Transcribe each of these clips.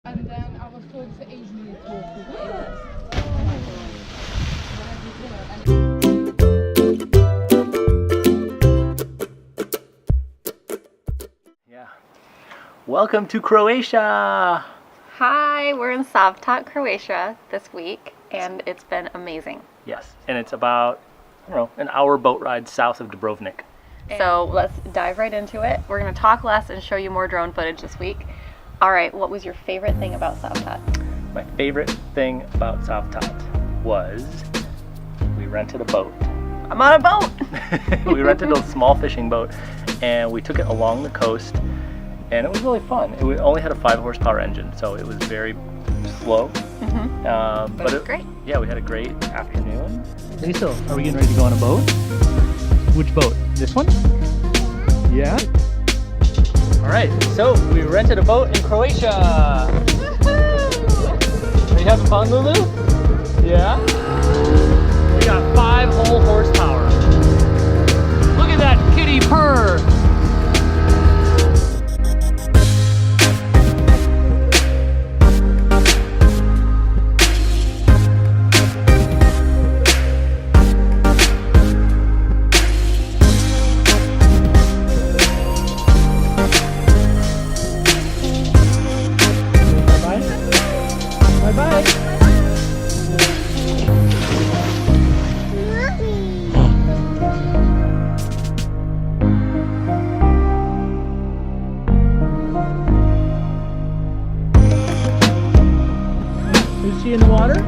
And then I was told it's the Asian youth Yeah. Welcome to Croatia! Hi, we're in Cavtat, Croatia this week, and it's been amazing. Yes, and it's about, an hour boat ride south of Dubrovnik. So let's dive right into it. We're going to talk less and show you more drone footage this week. All right, what was your favorite thing about Cavtat? My favorite thing about Cavtat was we rented a boat. I'm on a boat! We rented a small fishing boat and we took it along the coast, and it was really fun. It only had a 5 horsepower engine, so it was very slow. But it was great. Yeah, we had a great afternoon. Hey, so are we getting ready to go on a boat? Which boat? This one? Yeah? All right, so we rented a boat in Croatia. Woohoo! Are you having fun, Lulu? Yeah? We got 5 whole horsepower. Look at that kitty purr. Is she in the water?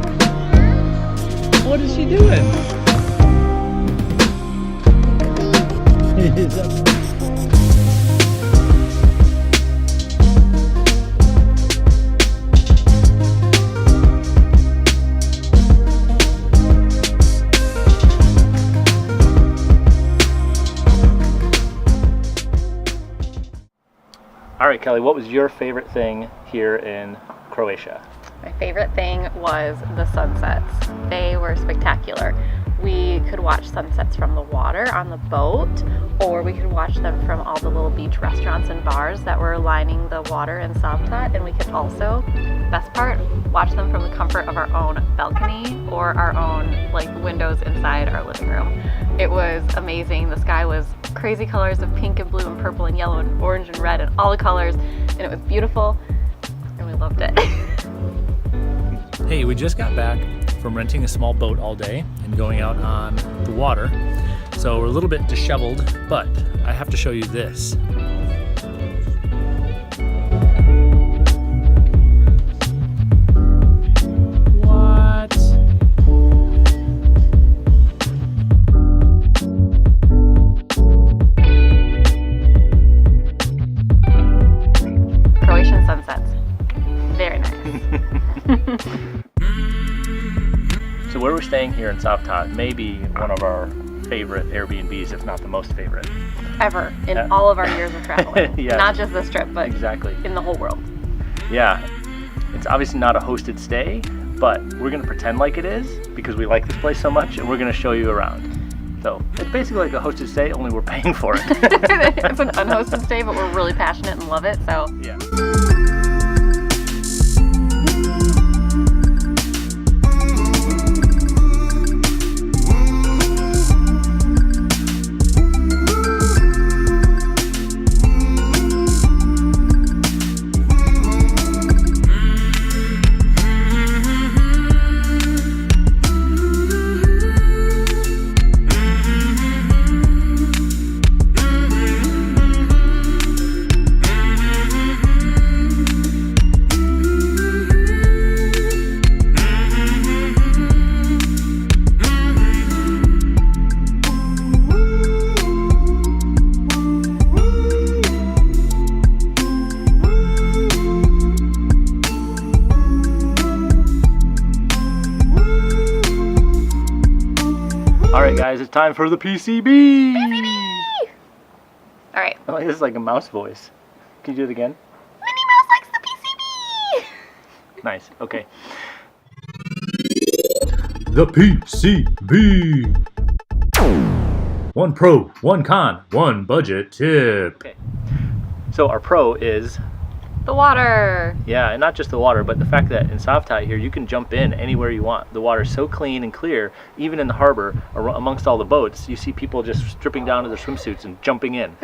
What is she doing? All right, Kelly, what was your favorite thing here in Croatia? My favorite thing was the sunsets. They were spectacular. We could watch sunsets from the water on the boat, or we could watch them from all the little beach restaurants and bars that were lining the water in Cavtat, and we could also, best part, watch them from the comfort of our own balcony or our own windows inside our living room. It was amazing. The sky was crazy colors of pink and blue and purple and yellow and orange and red and all the colors, and it was beautiful, and we loved it. Hey, we just got back from renting a small boat all day and going out on the water. So we're a little bit disheveled, but I have to show you this. What? Croatian sunsets. Very nice. So where we're staying here in Cavtat may be one of our favorite Airbnbs, if not the most favorite. Ever in all of our years of traveling. Yeah. Not just this trip, but exactly in the whole world. Yeah, it's obviously not a hosted stay, but we're gonna pretend like it is because we like this place so much, and we're gonna show you around. So it's basically like a hosted stay, only we're paying for it. It's an unhosted stay, but we're really passionate and love it, so. Yeah. Alright guys, it's time for the PCB! Alright. Oh, this is like a mouse voice. Can you do it again? Minnie Mouse likes the PCB! Nice, okay. The PCB. One pro, one con, one budget tip. Okay. So our pro is The water. Yeah, and not just the water, but the fact that in Cavtat here, you can jump in anywhere you want. The water's so clean and clear, even in the harbor, amongst all the boats, you see people just stripping down to their swimsuits and jumping in.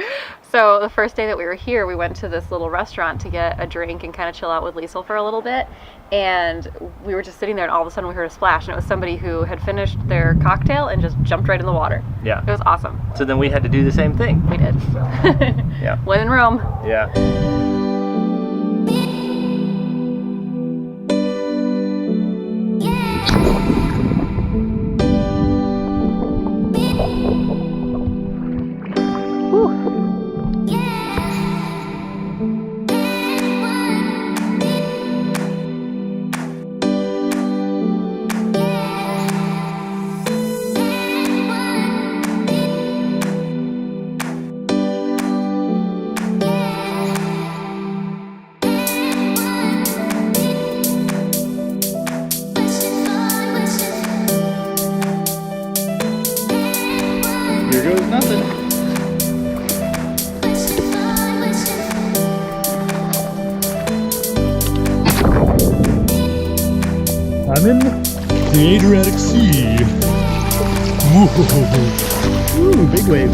So the first day that we were here, we went to this little restaurant to get a drink and kind of chill out with Liesel for a little bit. And we were just sitting there, and all of a sudden we heard a splash, and it was somebody who had finished their cocktail and just jumped right in the water. Yeah. It was awesome. So then we had to do the same thing. We did. Yeah. When in Rome. Yeah. Here goes nothing. I'm in the Adriatic Sea. Ooh, big wave.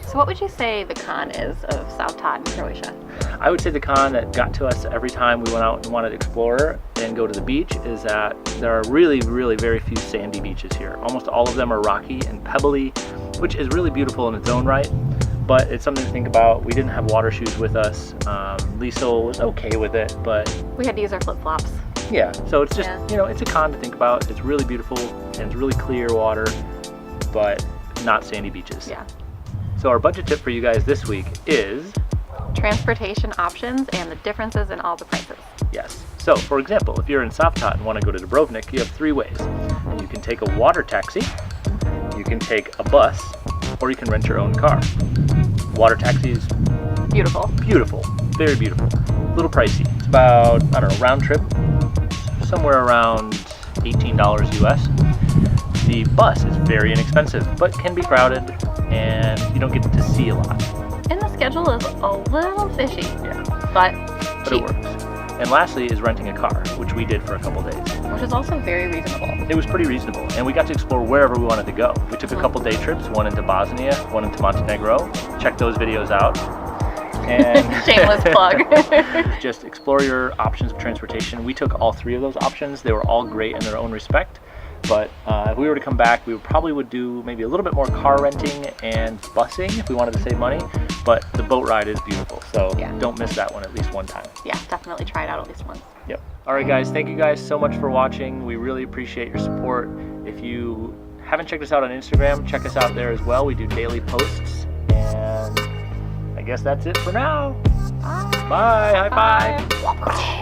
So what would you say the con is of Cavtat in Croatia? I would say the con that got to us every time we went out and wanted to explore and go to the beach is that there are really, really very few sandy beaches here. Almost all of them are rocky and pebbly, which is really beautiful in its own right, but it's something to think about. We didn't have water shoes with us. Liesel was okay with it, but We had to use our flip-flops. yeah, so it's just, Yeah. you know, it's a con to think about. It's really beautiful and it's really clear water, but not sandy beaches. Yeah. So our budget tip for you guys this week is, Transportation options and the differences in all the prices. yes. So for example, if you're in Cavtat and want to go to Dubrovnik, you have three ways. You can take a water taxi, you can take a bus, or you can rent your own car. Water taxi is Beautiful. beautiful, very beautiful. A little pricey. It's about, I don't know, round trip, somewhere around $18 US. The bus is very inexpensive, but can be crowded, and you don't get to see a lot. And the schedule is a little fishy, Yeah, but but cheap, it works. And lastly is renting a car, which we did for a couple days. which is also very reasonable. It was pretty reasonable, and we got to explore wherever we wanted to go. We took a couple day trips, one into Bosnia, one into Montenegro. Check those videos out. And Shameless plug. just explore your options of transportation. We took all three of those options. They were all great in their own respect. But if we were to come back, we probably would do maybe a little bit more car renting and busing if we wanted to save money. But the boat ride is beautiful, so Yeah. don't miss that one at least one time. Yeah, definitely try it out at least once. Yep. All right, guys. Thank you guys so much for watching. We really appreciate your support. If you haven't checked us out on Instagram, check us out there as well. We do daily posts. And I guess that's it for now. Bye. Bye. High five. Bye.